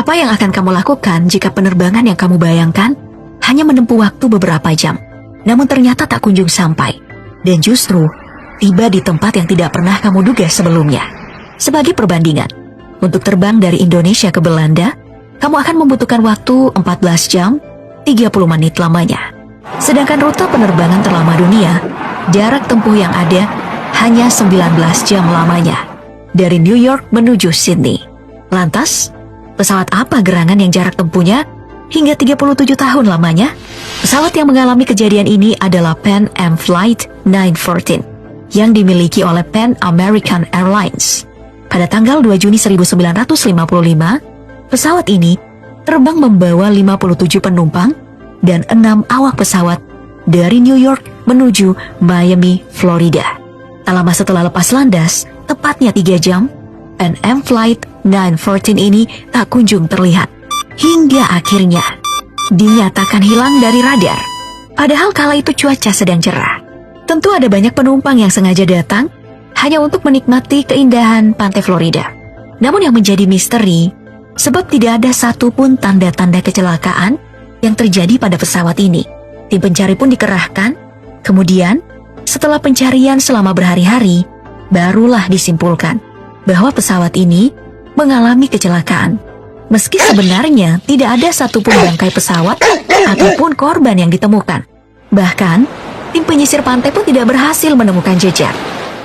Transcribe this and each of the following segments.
Apa yang akan kamu lakukan jika penerbangan yang kamu bayangkan hanya menempuh waktu beberapa jam, namun ternyata tak kunjung sampai, dan justru tiba di tempat yang tidak pernah kamu duga sebelumnya? Sebagai perbandingan, untuk terbang dari Indonesia ke Belanda, kamu akan membutuhkan waktu 14 jam 30 menit lamanya. Sedangkan rute penerbangan terlama dunia, jarak tempuh yang ada hanya 19 jam lamanya, dari New York menuju Sydney. Lantas, pesawat apa gerangan yang jarak tempuhnya hingga 37 tahun lamanya? Pesawat yang mengalami kejadian ini adalah Pan Am Flight 914 yang dimiliki oleh Pan American Airlines. Pada tanggal 2 Juni 1955, pesawat ini terbang membawa 57 penumpang dan 6 awak pesawat dari New York menuju Miami, Florida. Tak lama setelah lepas landas, tepatnya 3 jam, Pan Am Flight 914 ini tak kunjung terlihat. Hingga akhirnya dinyatakan hilang dari radar. Padahal kala itu cuaca sedang cerah. Tentu ada banyak penumpang yang sengaja datang hanya untuk menikmati keindahan pantai Florida. Namun yang menjadi misteri, sebab tidak ada satupun tanda-tanda kecelakaan yang terjadi pada pesawat ini. Tim pencari pun dikerahkan. Kemudian, setelah pencarian selama berhari-hari, barulah disimpulkan bahwa pesawat ini mengalami kecelakaan. Meski sebenarnya tidak ada satupun bangkai pesawat ataupun korban yang ditemukan. Bahkan, tim penyisir pantai pun tidak berhasil menemukan jejak.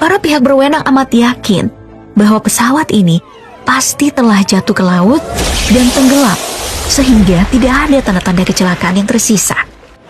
Para pihak berwenang amat yakin bahwa pesawat ini pasti telah jatuh ke laut dan tenggelam, sehingga tidak ada tanda-tanda kecelakaan yang tersisa.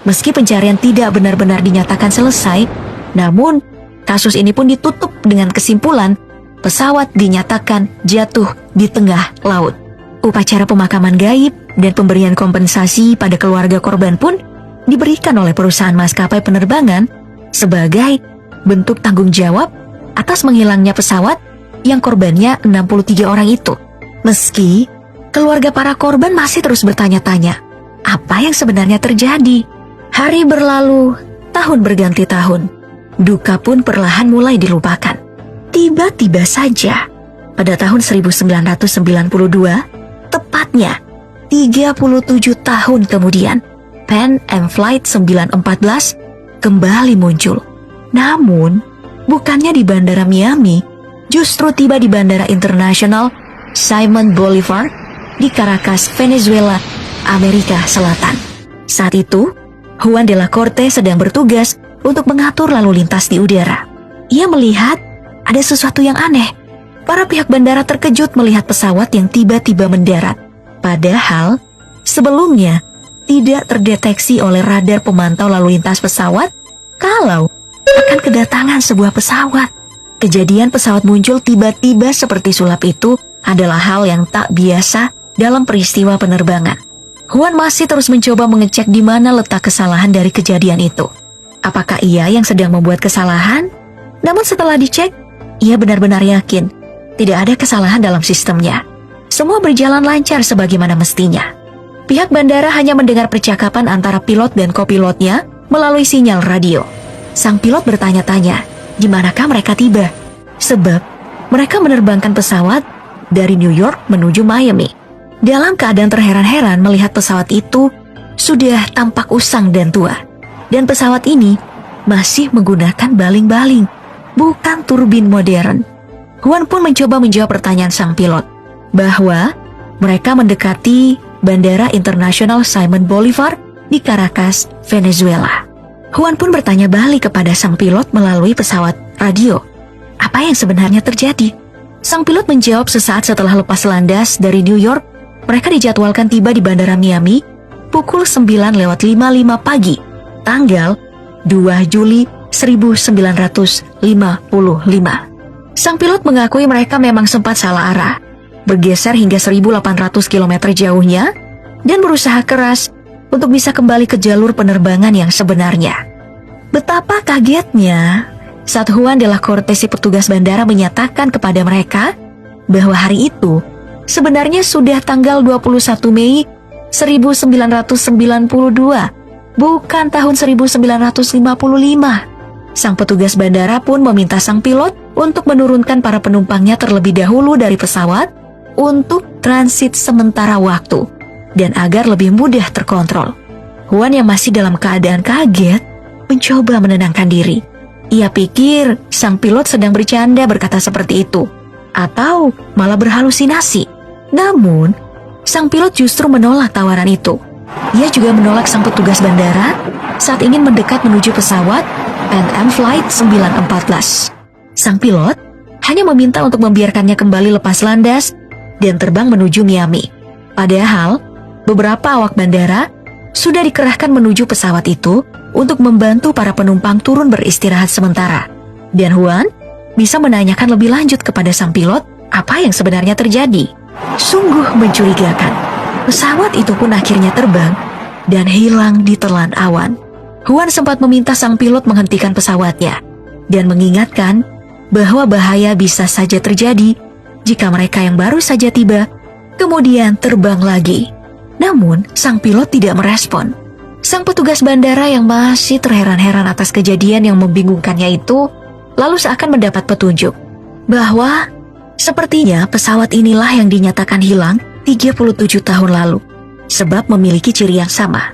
Meski pencarian tidak benar-benar dinyatakan selesai, namun kasus ini pun ditutup dengan kesimpulan pesawat dinyatakan jatuh di tengah laut. Upacara pemakaman gaib dan pemberian kompensasi pada keluarga korban pun diberikan oleh perusahaan maskapai penerbangan sebagai bentuk tanggung jawab atas menghilangnya pesawat yang korbannya 63 orang itu. Meski keluarga para korban masih terus bertanya-tanya, apa yang sebenarnya terjadi? Hari berlalu, tahun berganti tahun. Duka pun perlahan mulai dilupakan. Tiba-tiba saja, pada tahun 1992, tepatnya 37 tahun kemudian, Pan Am Flight 914 kembali muncul. Namun, bukannya di Bandara Miami, justru tiba di Bandara Internasional Simon Bolivar di Caracas, Venezuela, Amerika Selatan. Saat itu, Juan de la Corte sedang bertugas untuk mengatur lalu lintas di udara. Ia melihat ada sesuatu yang aneh. Para pihak bandara terkejut melihat pesawat yang tiba-tiba mendarat. Padahal, sebelumnya tidak terdeteksi oleh radar pemantau lalu lintas pesawat kalau akan kedatangan sebuah pesawat. Kejadian pesawat muncul tiba-tiba seperti sulap itu adalah hal yang tak biasa dalam peristiwa penerbangan. Juan masih terus mencoba mengecek di mana letak kesalahan dari kejadian itu. Apakah ia yang sedang membuat kesalahan? Namun setelah dicek, ia benar-benar yakin tidak ada kesalahan dalam sistemnya. Semua berjalan lancar sebagaimana mestinya. Pihak bandara hanya mendengar percakapan antara pilot dan kopilotnya melalui sinyal radio. Sang pilot bertanya-tanya, di manakah mereka tiba? Sebab mereka menerbangkan pesawat dari New York menuju Miami. Dalam keadaan terheran-heran melihat pesawat itu sudah tampak usang dan tua. Dan pesawat ini masih menggunakan baling-baling, bukan turbin modern. Juan pun mencoba menjawab pertanyaan sang pilot, bahwa mereka mendekati Bandara Internasional Simon Bolivar di Caracas, Venezuela. Juan pun bertanya balik kepada sang pilot melalui pesawat radio, apa yang sebenarnya terjadi? Sang pilot menjawab sesaat setelah lepas landas dari New York, mereka dijadwalkan tiba di Bandara Miami pukul 9:55 pagi, tanggal 2 Juli 1955. Sang pilot mengakui mereka memang sempat salah arah, bergeser hingga 1.800 km jauhnya, dan berusaha keras untuk bisa kembali ke jalur penerbangan yang sebenarnya. Betapa kagetnya saat Juan de la Corte, si petugas bandara, menyatakan kepada mereka bahwa hari itu sebenarnya sudah tanggal 21 Mei 1992, bukan tahun 1955. Sang petugas bandara pun meminta sang pilot untuk menurunkan para penumpangnya terlebih dahulu dari pesawat untuk transit sementara waktu dan agar lebih mudah terkontrol. Juan yang masih dalam keadaan kaget mencoba menenangkan diri. Ia pikir sang pilot sedang bercanda berkata seperti itu, atau malah berhalusinasi. Namun, sang pilot justru menolak tawaran itu. Ia juga menolak sang petugas bandara saat ingin mendekat menuju pesawat Pan Am Flight 914. Sang pilot hanya meminta untuk membiarkannya kembali lepas landas dan terbang menuju Miami. Padahal, beberapa awak bandara sudah dikerahkan menuju pesawat itu untuk membantu para penumpang turun beristirahat sementara. Dan Juan bisa menanyakan lebih lanjut kepada sang pilot apa yang sebenarnya terjadi. Sungguh mencurigakan. Pesawat itu pun akhirnya terbang dan hilang di telan awan. Juan sempat meminta sang pilot menghentikan pesawatnya dan mengingatkan bahwa bahaya bisa saja terjadi jika mereka yang baru saja tiba kemudian terbang lagi. Namun, sang pilot tidak merespon. Sang petugas bandara yang masih terheran-heran atas kejadian yang membingungkannya itu lalu seakan mendapat petunjuk bahwa sepertinya pesawat inilah yang dinyatakan hilang 37 tahun lalu sebab memiliki ciri yang sama.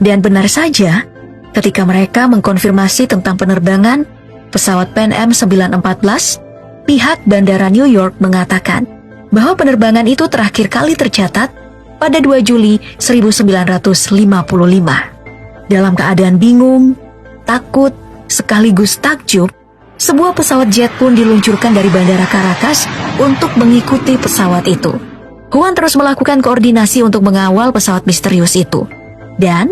Dan benar saja, ketika mereka mengkonfirmasi tentang penerbangan pesawat Pan Am 914, pihak Bandara New York mengatakan bahwa penerbangan itu terakhir kali tercatat pada 2 Juli 1955. Dalam keadaan bingung, takut, sekaligus takjub, sebuah pesawat jet pun diluncurkan dari Bandara Caracas untuk mengikuti pesawat itu. Juan terus melakukan koordinasi untuk mengawal pesawat misterius itu. Dan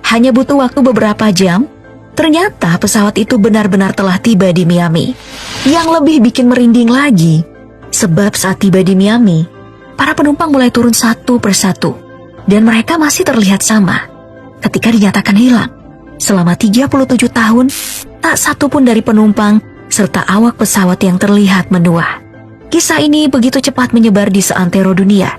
hanya butuh waktu beberapa jam, ternyata pesawat itu benar-benar telah tiba di Miami. Yang lebih bikin merinding lagi, sebab saat tiba di Miami, para penumpang mulai turun satu persatu, dan mereka masih terlihat sama ketika dinyatakan hilang. Selama 37 tahun, tak satu pun dari penumpang serta awak pesawat yang terlihat menua. Kisah ini begitu cepat menyebar di seantero dunia,